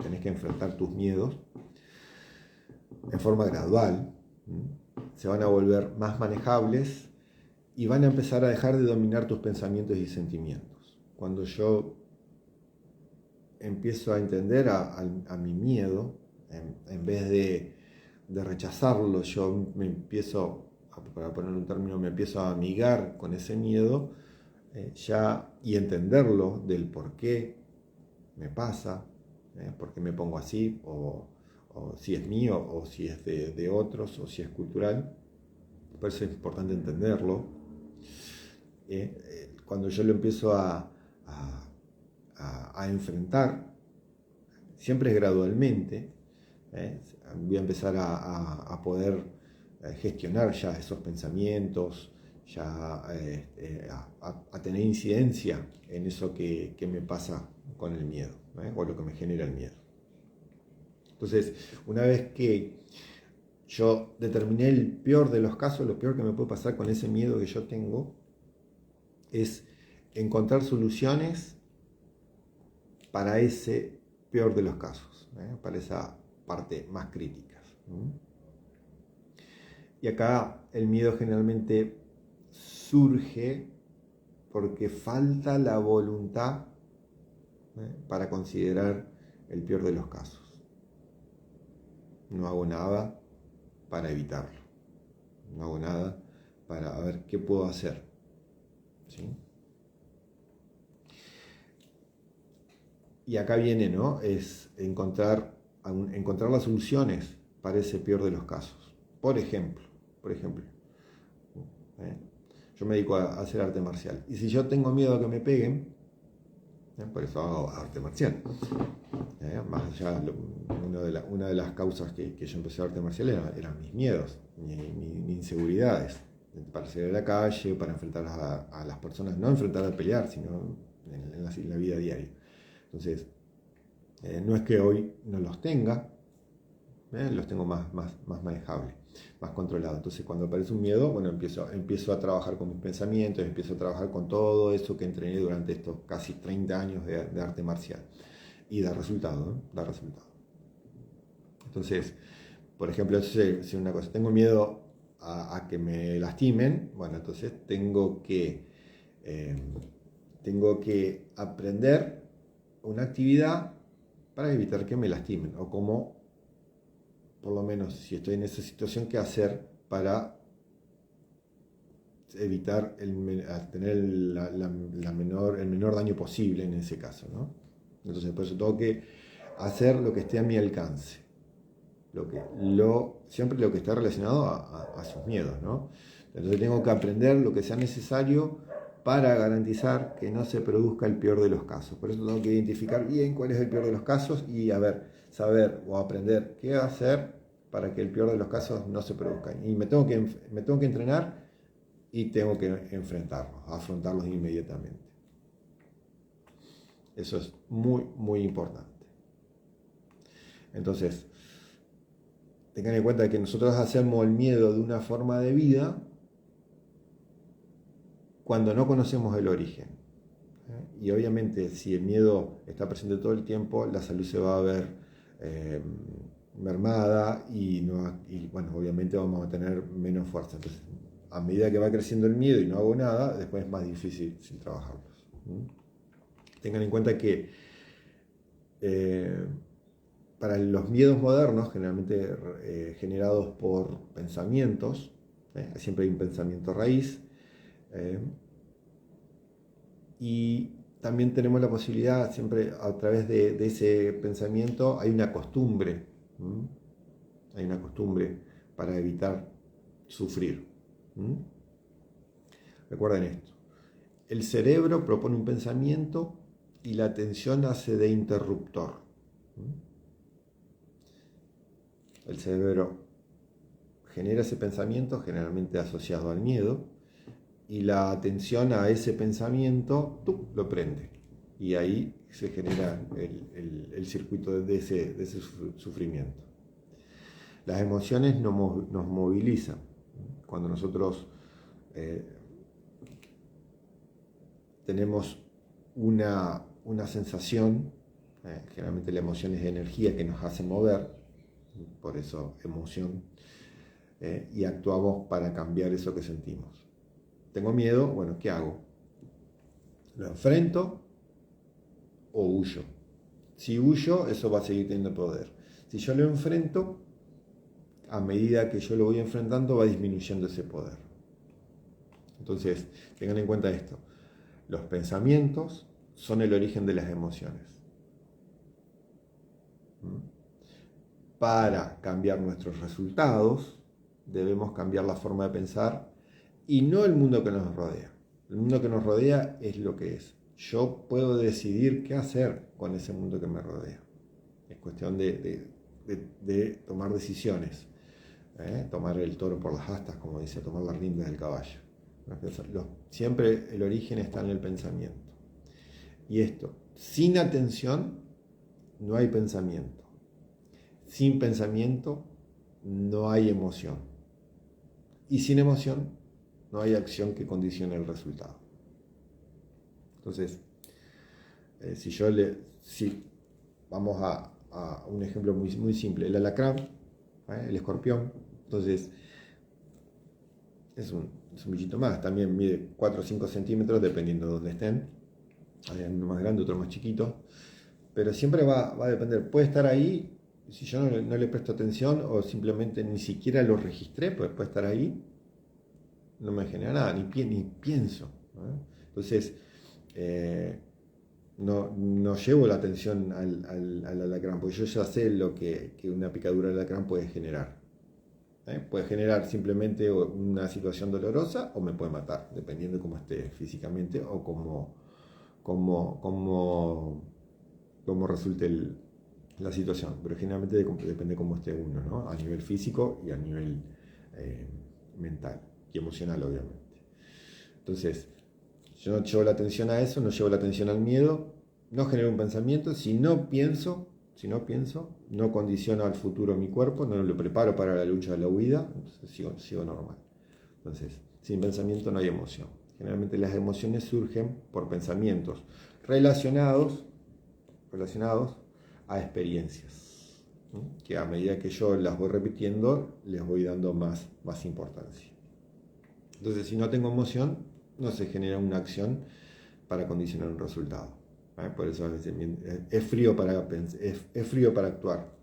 tenés que enfrentar tus miedos en forma gradual, se van a volver más manejables y van a empezar a dejar de dominar tus pensamientos y sentimientos. Cuando yo empiezo a entender a mi miedo, en vez de rechazarlo, yo me empiezo, para poner un término, me empiezo a amigar con ese miedo y entenderlo del por qué me pasa, por qué me pongo así, o si es mío, o si es de otros, o si es cultural. Por eso es importante entenderlo. Cuando yo lo empiezo a enfrentar, siempre es gradualmente, voy a empezar a poder gestionar ya esos pensamientos, ya a tener incidencia en eso que me pasa con el miedo, o lo que me genera el miedo. Entonces, una vez que yo determiné el peor de los casos, lo peor que me puede pasar con ese miedo que yo tengo, es encontrar soluciones para ese peor de los casos, para esa parte más crítica. Y acá el miedo generalmente surge porque falta la voluntad para considerar el peor de los casos. No hago nada para evitarlo. No hago nada para ver qué puedo hacer. ¿Sí? Y acá viene, ¿no? Es encontrar las soluciones para ese peor de los casos. Por ejemplo, yo me dedico a hacer arte marcial. Y si yo tengo miedo a que me peguen, por eso hago arte marcial. Más allá, una de las causas que yo empecé a arte marcial eran mis miedos, mis inseguridades. Para salir a la calle, para enfrentar a las personas, no enfrentar a pelear, sino en la vida diaria. Entonces, no es que hoy no los tenga, los tengo más manejables, más controlados. Entonces, cuando aparece un miedo, bueno, empiezo a trabajar con mis pensamientos, empiezo a trabajar con todo eso que entrené durante estos casi 30 años de arte marcial. Y da resultado, ¿no? Da resultado. Entonces, por ejemplo, si una cosa, tengo miedo a que me lastimen, bueno, entonces tengo que aprender una actividad para evitar que me lastimen, o como, por lo menos, si estoy en esa situación, qué hacer para evitar tener el menor daño posible en ese caso, ¿no? Entonces, por eso tengo que hacer lo que esté a mi alcance, siempre lo que está relacionado a sus miedos, ¿no? Entonces tengo que aprender lo que sea necesario para garantizar que no se produzca el peor de los casos. Por eso tengo que identificar bien cuál es el peor de los casos y saber o aprender qué hacer para que el peor de los casos no se produzca. Y me tengo que entrenar y tengo que enfrentarlos, afrontarlos inmediatamente. Eso es muy, muy importante. Entonces, tengan en cuenta que nosotros hacemos el miedo de una forma de vida cuando no conocemos el origen. Y obviamente, si el miedo está presente todo el tiempo, la salud se va a ver mermada y bueno, obviamente vamos a tener menos fuerza. Entonces, a medida que va creciendo el miedo y no hago nada, después es más difícil sin trabajarlos. Tengan en cuenta que para los miedos modernos, generalmente generados por pensamientos, siempre hay un pensamiento raíz, y también tenemos la posibilidad, siempre a través de ese pensamiento, hay una costumbre, para evitar sufrir. Recuerden esto, el cerebro propone un pensamiento y la atención hace de interruptor. El cerebro genera ese pensamiento, generalmente asociado al miedo, y la atención a ese pensamiento lo prende. Y ahí se genera el circuito de ese sufrimiento. Las emociones nos movilizan. Cuando nosotros tenemos una sensación, generalmente la emoción es energía que nos hace mover, por eso emoción, y actuamos para cambiar eso que sentimos. Tengo miedo, bueno, ¿qué hago? ¿Lo enfrento o huyo? Si huyo, eso va a seguir teniendo poder. Si yo lo enfrento, a medida que yo lo voy enfrentando, va disminuyendo ese poder. Entonces, tengan en cuenta esto. Los pensamientos son el origen de las emociones. Para cambiar nuestros resultados, debemos cambiar la forma de pensar y no el mundo que nos rodea. El mundo que nos rodea es lo que es. Yo puedo decidir qué hacer con ese mundo que me rodea. Es cuestión de tomar decisiones. Tomar el toro por las astas, como dice, tomar las riendas del caballo. Siempre el origen está en el pensamiento. Y esto, sin atención, no hay pensamiento. Sin pensamiento, no hay emoción. Y sin emoción, no hay acción que condicione el resultado. Entonces, vamos a un ejemplo muy, muy simple. El alacrán, el escorpión, entonces es un bichito más, también mide 4 o 5 centímetros dependiendo de dónde estén. Hay uno más grande, otro más chiquito, pero siempre va a depender. Puede estar ahí, si yo no le presto atención o simplemente ni siquiera lo registré, pues puede estar ahí, no me genera nada, ni pienso. Entonces, no llevo la atención al alacrán, porque yo ya sé lo que una picadura de alacrán puede generar. Puede generar simplemente una situación dolorosa o me puede matar, dependiendo de cómo esté físicamente o cómo resulte la situación. Pero generalmente depende de cómo esté uno, ¿no? A nivel físico y a nivel mental y emocional, obviamente. Entonces, yo no llevo la atención a eso, no llevo la atención al miedo, no genero un pensamiento. Si no pienso, no condiciono al futuro mi cuerpo, no lo preparo para la lucha de la huida, entonces sigo normal. Entonces, sin pensamiento no hay emoción. Generalmente las emociones surgen por pensamientos relacionados a experiencias, ¿no? Que a medida que yo las voy repitiendo, les voy dando más importancia. Entonces, si no tengo emoción, no se genera una acción para condicionar un resultado. Por eso a veces es frío para actuar.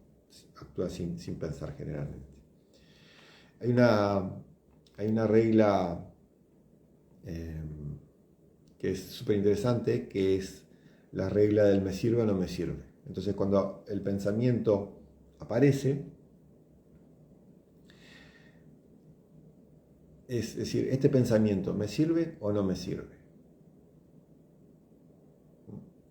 Actúa sin pensar generalmente. Hay una regla que es súper interesante, que es la regla del me sirve o no me sirve. Entonces, cuando el pensamiento aparece, es decir, ¿este pensamiento me sirve o no me sirve?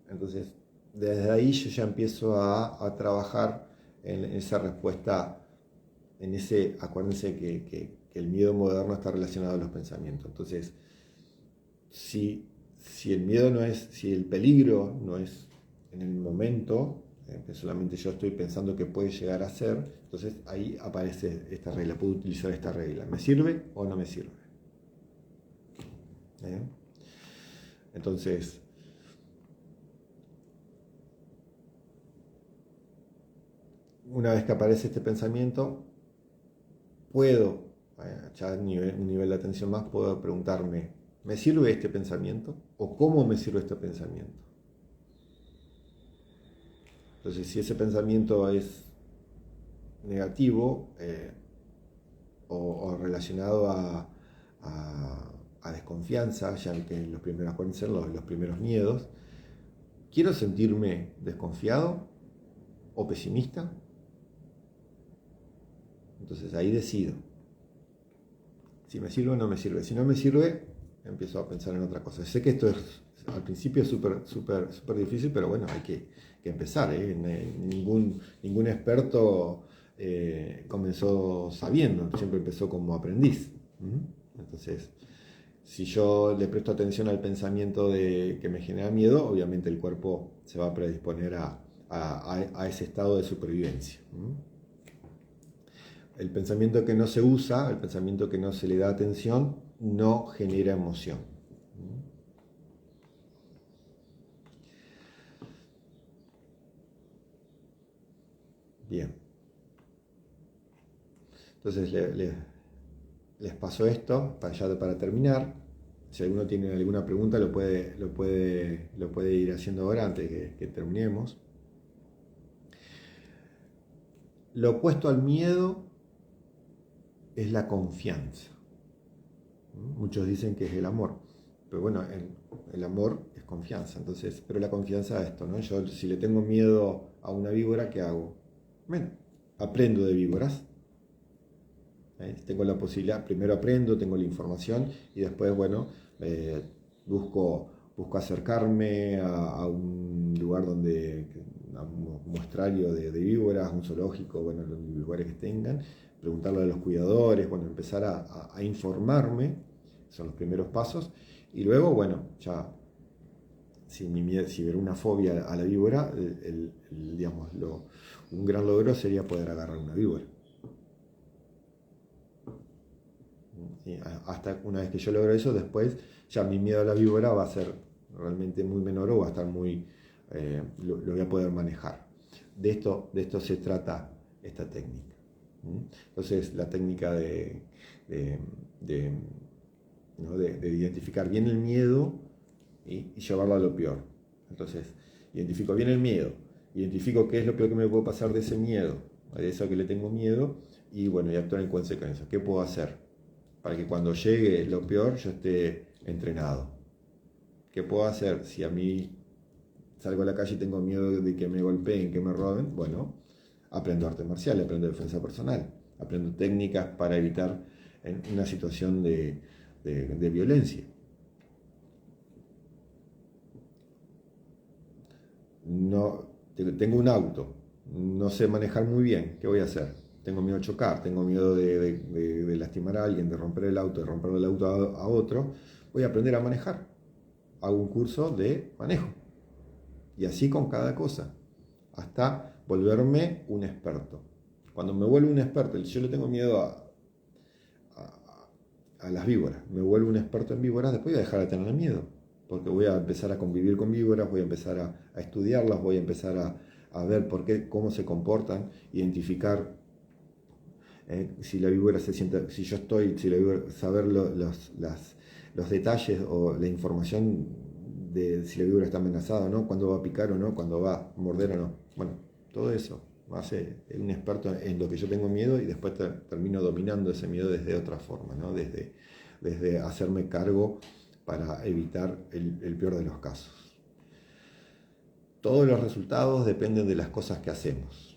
Entonces, desde ahí yo ya empiezo a trabajar en esa respuesta, acuérdense que que el miedo moderno está relacionado a los pensamientos. Entonces, si el miedo no es, si el peligro no es en el momento, que solamente yo estoy pensando que puede llegar a ser, entonces ahí aparece esta regla, puedo utilizar esta regla. ¿Me sirve o no me sirve? Entonces, una vez que aparece este pensamiento, puedo, ya un nivel de atención más, puedo preguntarme, ¿me sirve este pensamiento? ¿O cómo me sirve este pensamiento? Entonces, si ese pensamiento es negativo o relacionado a desconfianza, ya que los primeros pueden ser los primeros miedos, ¿quiero sentirme desconfiado o pesimista? Entonces ahí decido si me sirve o no me sirve. Si no me sirve, empiezo a pensar en otra cosa. Sé que esto es al principio es súper difícil, pero bueno, hay que empezar. Ningún experto comenzó sabiendo, siempre empezó como aprendiz. Entonces, si yo le presto atención al pensamiento que me genera miedo, obviamente el cuerpo se va a predisponer a ese estado de supervivencia. El pensamiento que no se usa, el pensamiento que no se le da atención, no genera emoción. Bien. Entonces les paso esto para terminar. Si alguno tiene alguna pregunta lo puede ir haciendo ahora antes que terminemos. Lo opuesto al miedo es la confianza. Muchos dicen que es el amor, pero bueno, el amor es confianza. Entonces, pero la confianza es esto, ¿no? Yo si le tengo miedo a una víbora, ¿qué hago? Bueno, aprendo de víboras. Tengo la posibilidad, primero aprendo, tengo la información y después, bueno, busco acercarme a un lugar a un muestrario de víboras, un zoológico, bueno, los lugares que tengan, preguntarle a los cuidadores, bueno, empezar a informarme, son los primeros pasos, y luego, bueno, ya, si hubiera una fobia a la víbora, digamos, un gran logro sería poder agarrar una víbora. Hasta una vez que yo logro eso, después ya mi miedo a la víbora va a ser realmente muy menor o va a estar lo voy a poder manejar. De esto se trata esta técnica. Entonces la técnica de identificar bien el miedo y llevarlo a lo peor. Entonces identifico bien el miedo, identifico qué es lo peor que me puede pasar de ese miedo, de eso que le tengo miedo, y bueno, y actuar en consecuencia. ¿Qué puedo hacer para que cuando llegue lo peor yo esté entrenado? ¿Qué puedo hacer si a mí salgo a la calle y tengo miedo de que me golpeen, que me roben? Bueno, aprendo arte marcial, aprendo defensa personal, aprendo técnicas para evitar una situación de violencia. No, tengo un auto, no sé manejar muy bien, ¿qué voy a hacer? Tengo miedo de chocar, tengo miedo de lastimar a alguien, de romper el auto, de romper el auto a otro. Voy a aprender a manejar. Hago un curso de manejo. Y así con cada cosa, hasta volverme un experto. Cuando me vuelvo un experto, yo le tengo miedo a las víboras, me vuelvo un experto en víboras, después voy a dejar de tener miedo, porque voy a empezar a convivir con víboras, voy a empezar a estudiarlas, voy a empezar a ver cómo se comportan, identificar si la víbora se siente, si yo estoy, si la víbora, saber los detalles o la información de si la víbora está amenazada o no, cuándo va a picar o no, cuándo va a morder o no. Bueno, todo eso me hace un experto en lo que yo tengo miedo y después termino dominando ese miedo desde otra forma, ¿no? Desde hacerme cargo para evitar el peor de los casos. Todos los resultados dependen de las cosas que hacemos.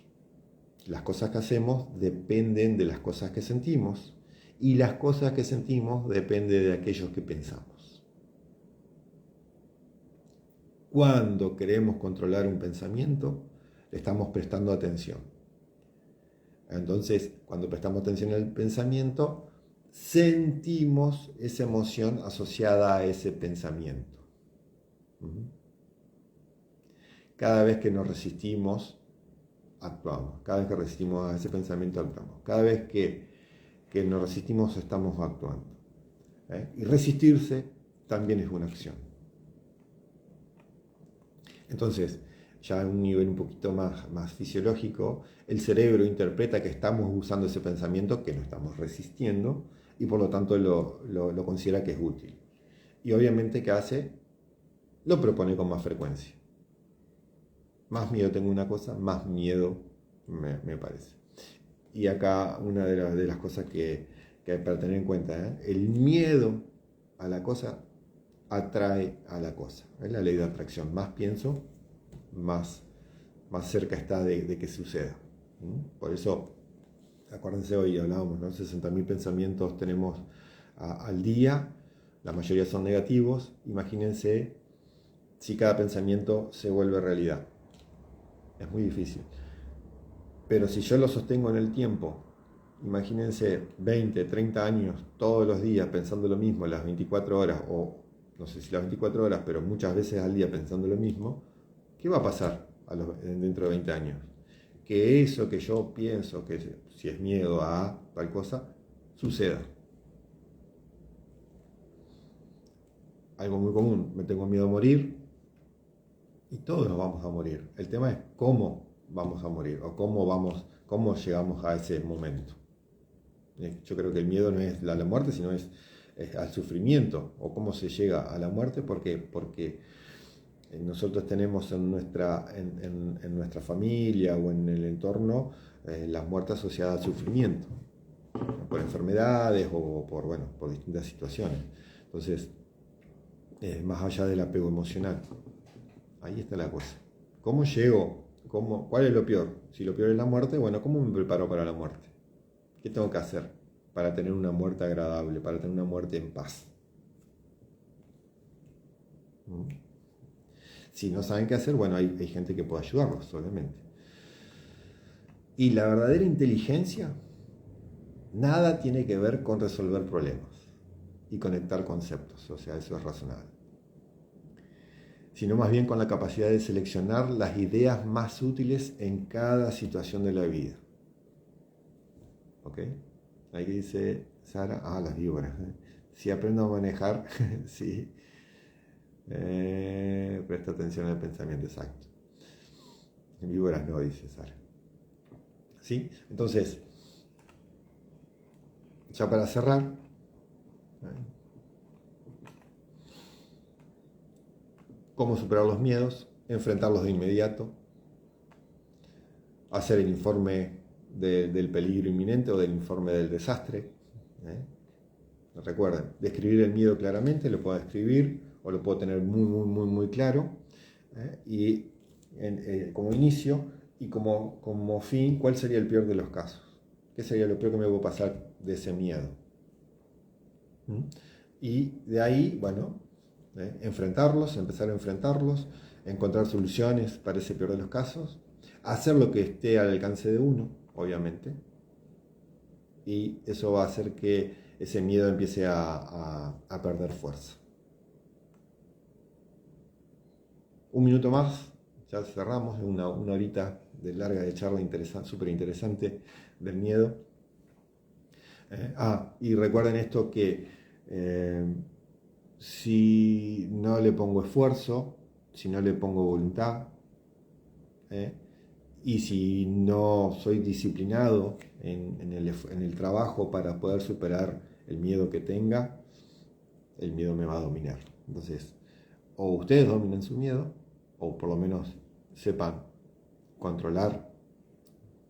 Las cosas que hacemos dependen de las cosas que sentimos y las cosas que sentimos dependen de aquellos que pensamos. Cuando queremos controlar un pensamiento, le estamos prestando atención. Entonces, cuando prestamos atención al pensamiento, sentimos esa emoción asociada a ese pensamiento. Cada vez que nos resistimos, actuamos. Cada vez que resistimos a ese pensamiento, actuamos. Cada vez que nos resistimos, estamos actuando. Y resistirse también es una acción. Entonces, ya a un nivel un poquito más fisiológico, el cerebro interpreta que estamos usando ese pensamiento, que no estamos resistiendo, y por lo tanto lo considera que es útil. Y obviamente, ¿qué hace? Lo propone con más frecuencia. Más miedo tengo a una cosa, más miedo me parece. Y acá una de las cosas que hay para tener en cuenta, el miedo a la cosa atrae a la cosa. Es la ley de atracción. Más pienso, más cerca está de que suceda. Por eso, acuérdense, hoy hablábamos, ¿no? 60.000 pensamientos tenemos al día, la mayoría son negativos. Imagínense si cada pensamiento se vuelve realidad. Es muy difícil. Pero si yo lo sostengo en el tiempo, imagínense 20, 30 años, todos los días pensando lo mismo, las 24 horas, o no sé si las 24 horas, pero muchas veces al día pensando lo mismo, ¿qué va a pasar dentro de 20 años? Que eso que yo pienso, que si es miedo a tal cosa, suceda. Algo muy común, me tengo miedo a morir, y todos nos vamos a morir. El tema es cómo vamos a morir, o cómo llegamos a ese momento. Yo creo que el miedo no es a la muerte, sino es al sufrimiento, o cómo se llega a la muerte, porque nosotros tenemos en nuestra familia o en el entorno la muerte asociada al sufrimiento, por enfermedades o por distintas situaciones. Entonces, más allá del apego emocional, ahí está la cosa. ¿Cómo llego? ¿Cuál es lo peor? Si lo peor es la muerte, bueno, ¿cómo me preparo para la muerte? ¿Qué tengo que hacer para tener una muerte agradable, para tener una muerte en paz? Si no saben qué hacer, bueno, hay gente que puede ayudarlos, obviamente. Y la verdadera inteligencia, nada tiene que ver con resolver problemas y conectar conceptos, o sea, eso es razonable. Sino más bien con la capacidad de seleccionar las ideas más útiles en cada situación de la vida. ¿Ok? Ahí dice Sara, las víboras. Si aprendo a manejar, sí. Presta atención al pensamiento, exacto. Víboras no, dice Sara. ¿Sí? Entonces, ya para cerrar, ¿cómo superar los miedos? Enfrentarlos de inmediato, hacer el informe del peligro inminente o del informe del desastre. Recuerden, describir el miedo claramente, lo puedo describir o lo puedo tener muy claro. Y como inicio y como fin, ¿cuál sería el peor de los casos? ¿Qué sería lo peor que me puede pasar de ese miedo? Y de ahí, bueno, enfrentarlos, empezar a enfrentarlos, encontrar soluciones para ese peor de los casos, hacer lo que esté al alcance de uno, obviamente, y eso va a hacer que ese miedo empiece a perder fuerza. Un minuto más, ya cerramos, una horita de larga de charla súper interesante del miedo. Y recuerden esto que si no le pongo esfuerzo, si no le pongo voluntad, y si no soy disciplinado en el trabajo para poder superar el miedo que tenga, el miedo me va a dominar. Entonces, o ustedes dominen su miedo, o por lo menos sepan controlar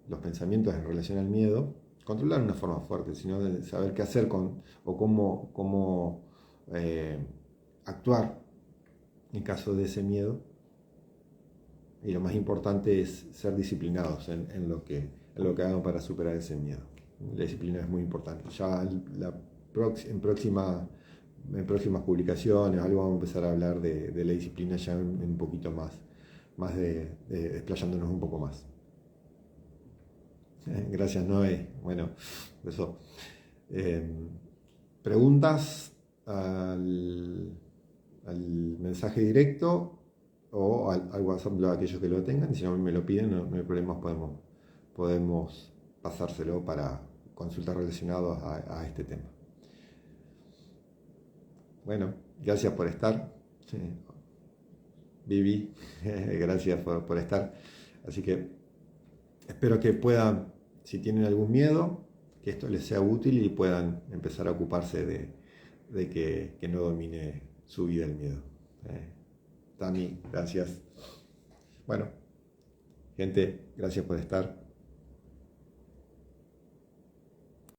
los pensamientos en relación al miedo, controlar de una forma fuerte, sino de saber qué hacer o cómo actuar en caso de ese miedo. Y lo más importante es ser disciplinados en lo que hagan para superar ese miedo. La disciplina es muy importante. Ya en próximas publicaciones algo vamos a empezar a hablar de la disciplina ya en un poquito más desplayándonos un poco más. Gracias, Noé. Bueno, eso. preguntas al mensaje directo o al WhatsApp de aquellos que lo tengan. Si no me lo piden, no hay problemas, podemos pasárselo para consultas relacionadas a este tema. Bueno, gracias por estar. Vivi, gracias por estar. Así que espero que puedan, si tienen algún miedo, que esto les sea útil y puedan empezar a ocuparse de que no domine su vida el miedo. Tami, gracias. Bueno, gente, gracias por estar.